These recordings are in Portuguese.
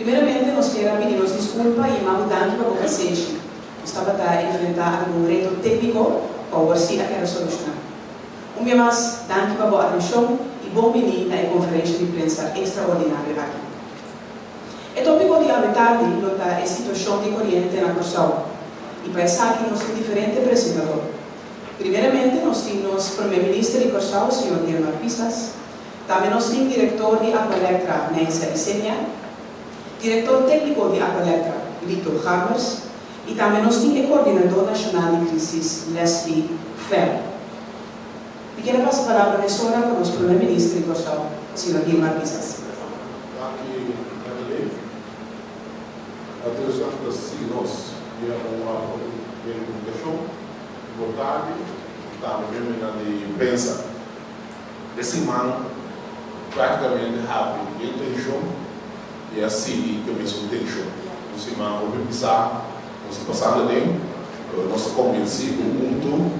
Primeiramente, nós queremos pedir desculpa e mandar tanto para vocês. Estava a enfrentar um reto técnico que o Garcia quer solucionar. Mais tanto para a boa atenção e bom venir na conferência de imprensa extraordinária aqui. O tópico de tarde é a situação de corrente na Corsão. E para isso aqui nós temos diferentes apresentadores. Primeiramente, nós temos o primeiro-ministro de Corsão, o Sr. Guilherme Pistas. Também nós temos o diretor de Aqualectra, Nancy Isenia. Diretor técnico de Aqualectra, Victor Harmers. E também nós temos o coordenador nacional de crises, Leslie Ferro. E quero passar a palavra nessa hora para o nosso primeiro-ministro de Corsão, o Sr. Guilherme Pistas. Aqui na lei, a atenção das signos de uma comunicação, vontade, também na imprensa. Esse man praticamente rápido, intenção e assim que eu mesmo intenção. Esse man vou pensar, nós passando bem, nós convencidos com o mundo,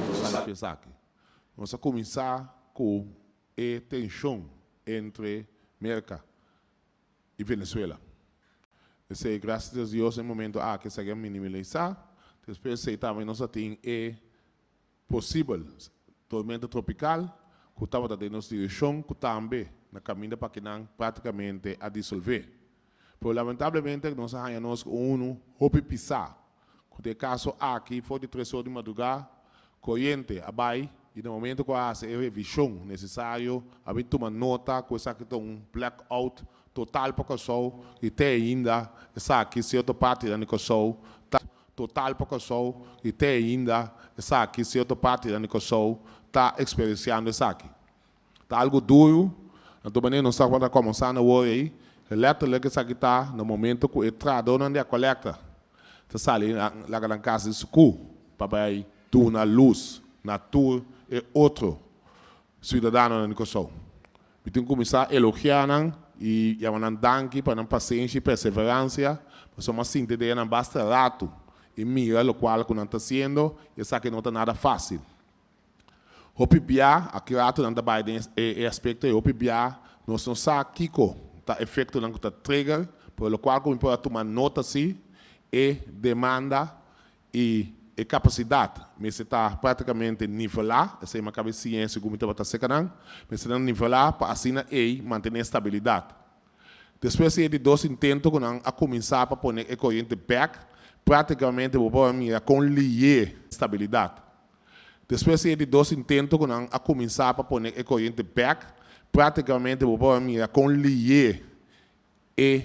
nós começar com a tensão entre América e Venezuela. E graças a Deus, no momento que se vai minimizar, depois também nós temos possível tormenta tropical, que estava dando nossa direção, que também na caminho para que não praticamente a dissolver. Mas lamentavelmente nós temos hope pisar. Que o caso aqui foi de 3 horas de madrugada, corrente abai, e no momento que há revisão necessário, a gente toma nota que essa aqui um blackout total para o sol e tem ainda essa aqui certa parte da Nicossol total para o sol e tem ainda essa aqui certa parte da Nicossol está experienciando essa aqui. Está algo duro, então não está quando começando a hoje, elétrica essa aqui está no momento que o trador não é coleta, está saindo lá na casa de sucu para ir na luz, na tour e outro cidadão na Nicossol. E tem que começar a elogiar e mandar danke para a paciência e perseverança, mas uma síntese não basta rato e mira o qual que não está sendo e sabe que não está nada fácil. Hopibia, aqui rato não está bem e aspecto de hopibia, nós não sabemos que está efeito não está trigger, por o qual que pode tomar nota se e demanda e capacidade, mas está praticamente nivelar, essa é uma cabecinha como está secando, mas está nivelar para assim manter a estabilidade. Depois de 2 intentos a começar a pôr a corrente back, praticamente vou mirar com lier estabilidade. Depois de 2 intentos a começar a pôr a corrente back, praticamente vou mirar com lier e